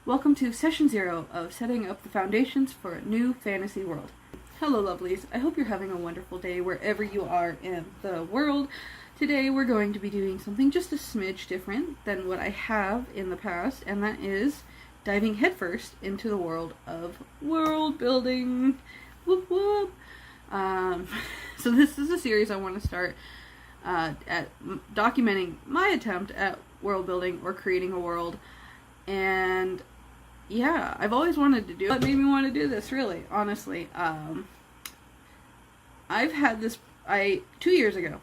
Welcome to Session 0 of Setting Up the Foundations for a New Fantasy World. Hello lovelies, I hope you're having a wonderful day wherever you are in the world. Today we're going to be doing something just a smidge different than what I have in the past, and that is diving headfirst into the world of world building. Whoop whoop! So this is a series I want to start at documenting my attempt at world building or creating a world. And yeah, I've always wanted to do it. What made me want to do this, really, honestly? I've had this, 2 years ago,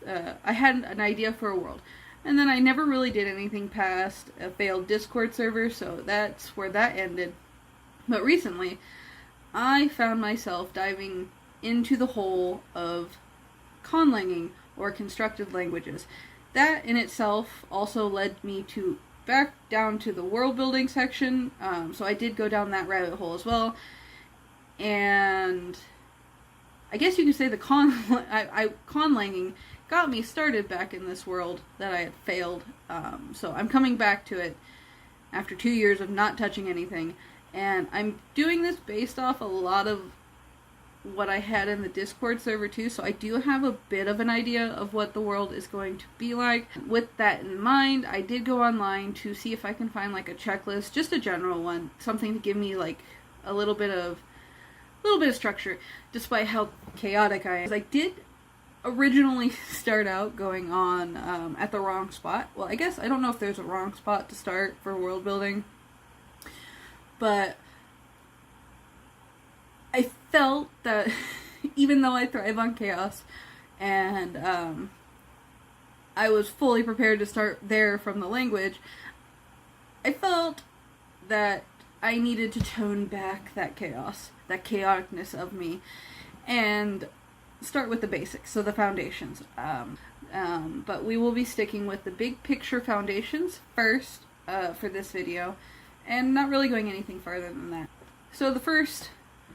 I had an idea for a world. And then I never really did anything past a failed Discord server, so that's where that ended. But recently, I found myself diving into the hole of conlanging, or constructed languages. That in itself also led me to back down to the world building section, so I did go down that rabbit hole as well. And I guess you could say the conlanging got me started back in this world that I had failed. So I'm coming back to it after 2 years of not touching anything, and I'm doing this based off a lot of what I had in the Discord server too, so I do have a bit of an idea of what the world is going to be like. With that in mind, I did go online to see if I can find like a checklist, just a general one, something to give me like a little bit of structure, despite how chaotic I am. I did originally start out going on at the wrong spot. Well, I guess I don't know if there's a wrong spot to start for world building, but I felt that even though I thrive on chaos, and I was fully prepared to start there from the language, I felt that I needed to tone back that chaos, that chaoticness of me, and start with the basics, so the foundations. But we will be sticking with the big picture foundations first for this video, and not really going anything farther than that. So the first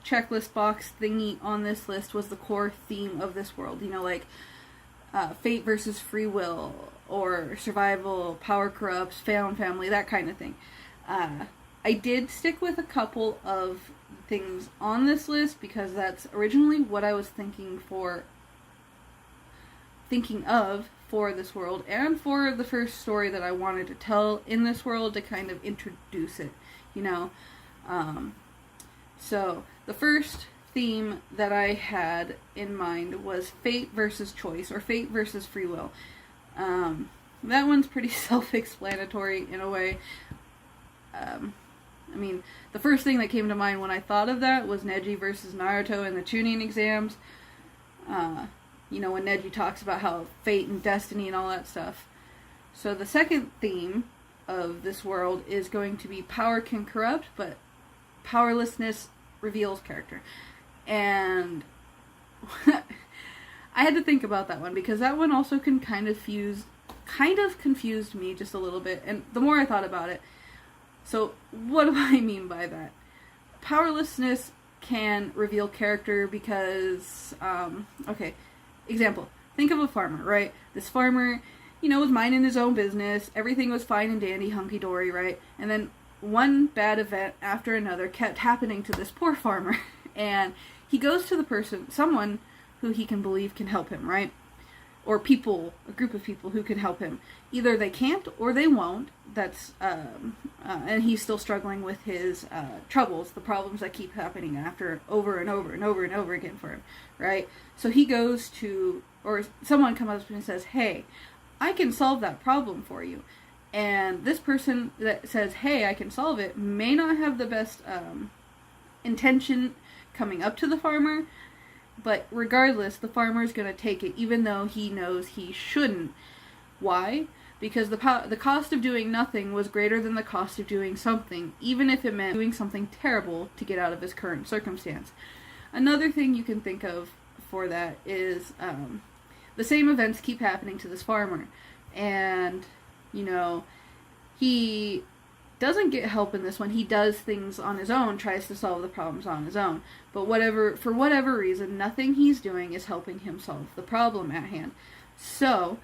checklist box thingy on this list was the core theme of this world. You know, like fate versus free will, or survival, power corrupts, found family, that kind of thing. I did stick with a couple of things on this list because that's originally what I was thinking of for this world, and for the first story that I wanted to tell in this world to kind of introduce it, you know. So the first theme that I had in mind was fate versus choice, or fate versus free will. That one's pretty self-explanatory in a way. I mean, the first thing that came to mind when I thought of that was Neji versus Naruto in the Chunin exams. You know, when Neji talks about how fate and destiny and all that stuff. So the second theme of this world is going to be power can corrupt, but powerlessness reveals character. And I had to think about that one, because that one also can kind of confused me just a little bit, and the more I thought about it. So what do I mean by that? Powerlessness can reveal character because, okay, example, think of a farmer, right? This farmer, you know, was minding his own business, everything was fine and dandy, hunky-dory, right? And then one bad event after another kept happening to this poor farmer, and he goes to someone who he can believe can help him, right? Or people, a group of people who can help him. Either they can't or they won't. That's and he's still struggling with his troubles, the problems that keep happening over and over and over and over again for him, right? So he goes to, or someone comes up and says, "Hey, I can solve that problem for you." And this person that says, "Hey, I can solve it," may not have the best intention coming up to the farmer, but regardless, the farmer's going to take it, even though he knows he shouldn't. Why? Because the cost of doing nothing was greater than the cost of doing something, even if it meant doing something terrible to get out of his current circumstance. Another thing you can think of for that is the same events keep happening to this farmer, and you know, he doesn't get help in this one. He does things on his own, tries to solve the problems on his own. But for whatever reason, nothing he's doing is helping him solve the problem at hand. So,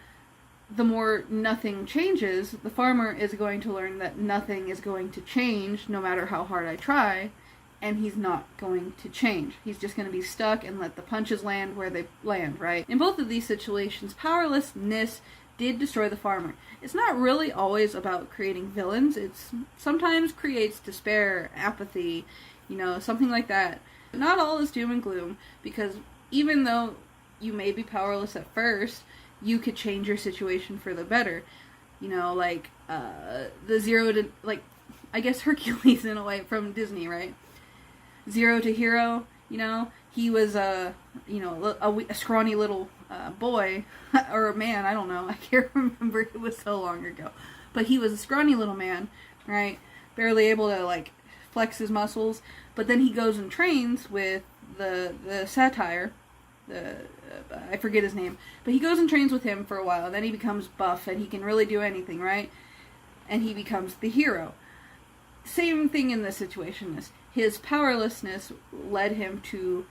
the more nothing changes, the farmer is going to learn that nothing is going to change no matter how hard I try, and he's not going to change. He's just going to be stuck and let the punches land where they land, right? In both of these situations, powerlessness did destroy the farmer. It's not really always about creating villains. It's sometimes creates despair, apathy, something like that. Not all is doom and gloom, because even though you may be powerless at first, you could change your situation for the better. The zero to, I guess Hercules in a way from Disney, right? Zero to hero, he was a scrawny little boy, or a man, I don't know, I can't remember, it was so long ago. But he was a scrawny little man, right? Barely able to, flex his muscles. But then he goes and trains with the satyr, I forget his name, but he goes and trains with him for a while, and then he becomes buff, and he can really do anything, right? And he becomes the hero. Same thing in this situation. His powerlessness led him to,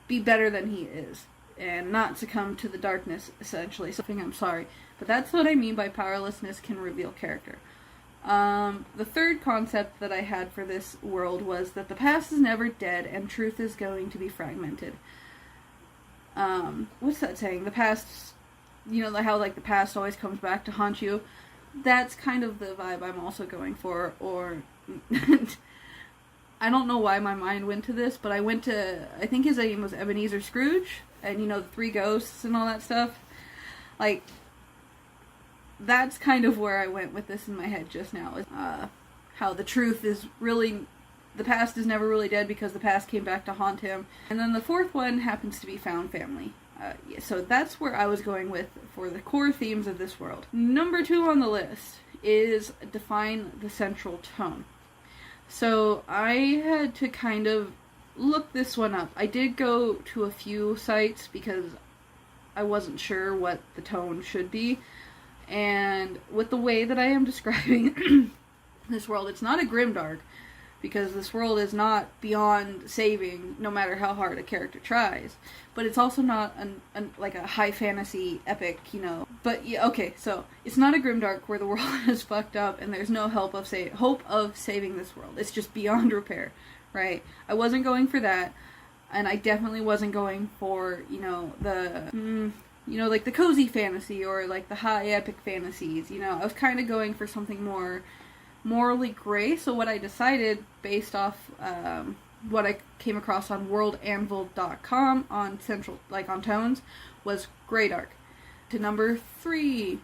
be better than he is, and not succumb to the darkness, essentially. I'm sorry, but that's what I mean by powerlessness can reveal character. The third concept that I had for this world was that the past is never dead, and truth is going to be fragmented. What's that saying? The past, how the past always comes back to haunt you. That's kind of the vibe I'm also going for, or I don't know why my mind went to this, but I think his name was Ebenezer Scrooge, and the three ghosts and all that stuff. That's kind of where I went with this in my head just now, is how the truth is really, the past is never really dead because the past came back to haunt him. And then the fourth one happens to be found family. So that's where I was going with for the core themes of this world. Number 2 on the list is define the central tone. So I had to kind of look this one up. I did go to a few sites because I wasn't sure what the tone should be. And with the way that I am describing this world, it's not a grimdark, because this world is not beyond saving no matter how hard a character tries. But it's also not a high fantasy epic, But yeah, okay, so it's not a grimdark where the world is fucked up and there's no hope of saving this world. It's just beyond repair, right? I wasn't going for that, and I definitely wasn't going for the cozy fantasy or the high epic fantasies. I was kind of going for something more morally gray. So what I decided, based off what I came across on worldanvil.com on on tones, was gray dark. To number 3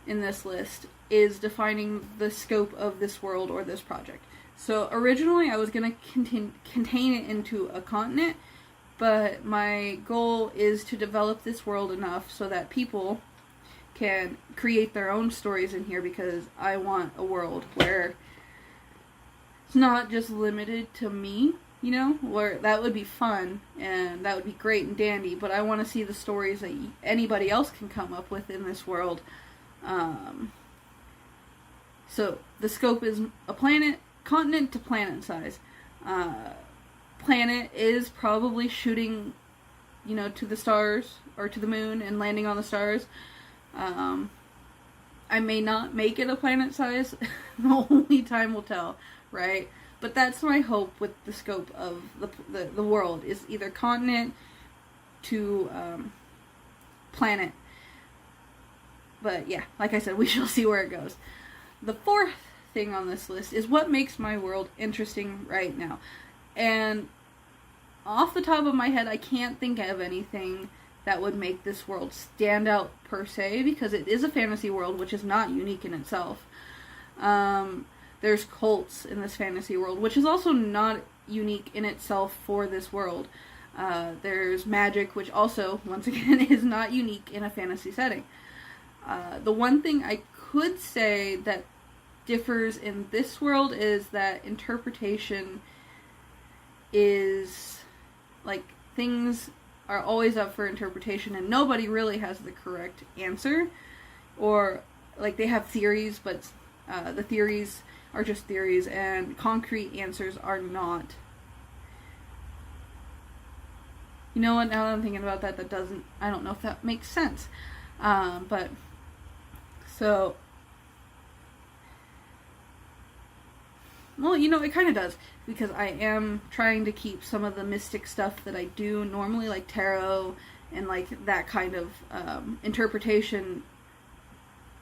in this list is defining the scope of this world or this project. So originally I was going to contain it into a continent, but my goal is to develop this world enough so that people can create their own stories in here, because I want a world where it's not just limited to me, where that would be fun and that would be great and dandy, but I want to see the stories that anybody else can come up with in this world. So the scope is a continent to planet size. Planet is probably shooting, to the stars or to the moon and landing on the stars. I may not make it a planet size. Only time will tell, right? But that's my hope with the scope of the world, is either continent to planet. But yeah, like I said, we shall see where it goes. The fourth thing on this list is what makes my world interesting right now. And off the top of my head, I can't think of anything that would make this world stand out per se, because it is a fantasy world, which is not unique in itself. There's cults in this fantasy world, which is also not unique in itself for this world. There's magic, which also, once again, is not unique in a fantasy setting. The one thing I could say that differs in this world is that interpretation is, things are always up for interpretation, and nobody really has the correct answer. Or, they have theories, but the theories are just theories, and concrete answers are not. You know what, now that I'm thinking about that, I don't know if that makes sense. But, so, well, you know, it kind of does, because I am trying to keep some of the mystic stuff that I do normally, like tarot and like that kind of interpretation.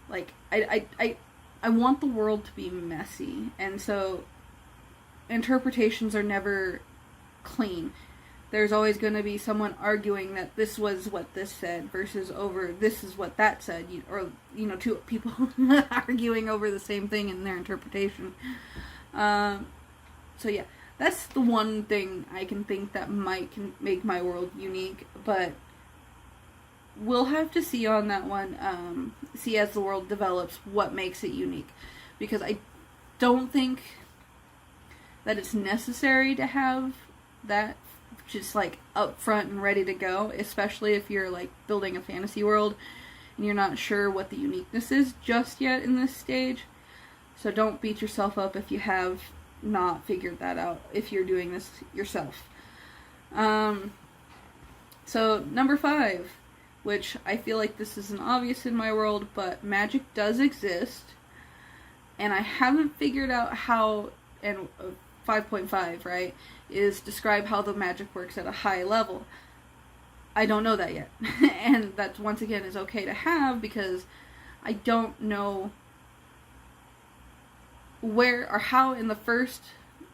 Like, I want the world to be messy, and so interpretations are never clean. There's always going to be someone arguing that this was what this said versus over this is what that said, or, you know, two people arguing over the same thing in their interpretation. So yeah, that's the one thing I can think that can make my world unique, but we'll have to see on that one, see as the world develops what makes it unique, because I don't think that it's necessary to have that just like up front and ready to go, especially if you're like building a fantasy world and you're not sure what the uniqueness is just yet in this stage. So don't beat yourself up if you have not figured that out, if you're doing this yourself. So number 5, which I feel like this isn't obvious in my world, but magic does exist, and I haven't figured out how, and 5.5, right, is describe how the magic works at a high level. I don't know that yet. And that, once again, is okay to have, because I don't know where or how in the first,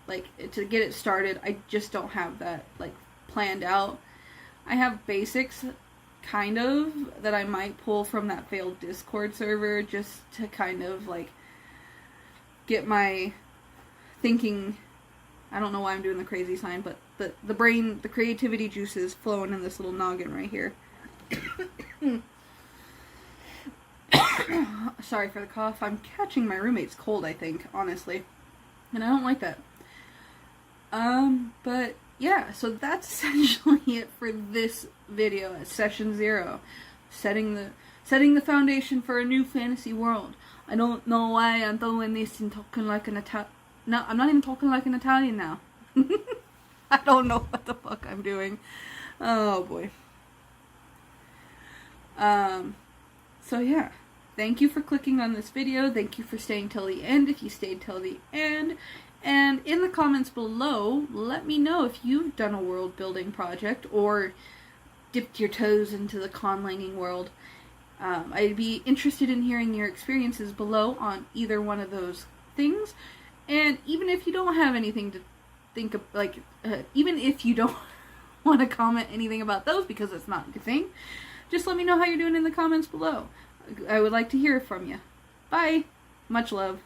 like, to get it started. I just don't have that, like, planned out. I have basics, kind of, that I might pull from that failed Discord server, just to kind of, like, get my thinking. I don't know why I'm doing the crazy sign, but the brain, the creativity juices flowing in this little noggin right here. Sorry for the cough. I'm catching my roommate's cold, I think, honestly. And I don't like that. But yeah, so that's essentially it for this video at session 0. Setting the foundation for a new fantasy world. I don't know why I'm doing this and talking like an Italian. No, I'm not even talking like an Italian now. I don't know what the fuck I'm doing. Oh boy. So yeah. Thank you for clicking on this video. Thank you for staying till the end, if you stayed till the end. And in the comments below, let me know if you've done a world building project or dipped your toes into the conlanging world. I'd be interested in hearing your experiences below on either one of those things. And even if you don't have anything to think of, like, even if you don't want to comment anything about those because it's not your thing, just let me know how you're doing in the comments below. I would like to hear from you. Bye. Much love.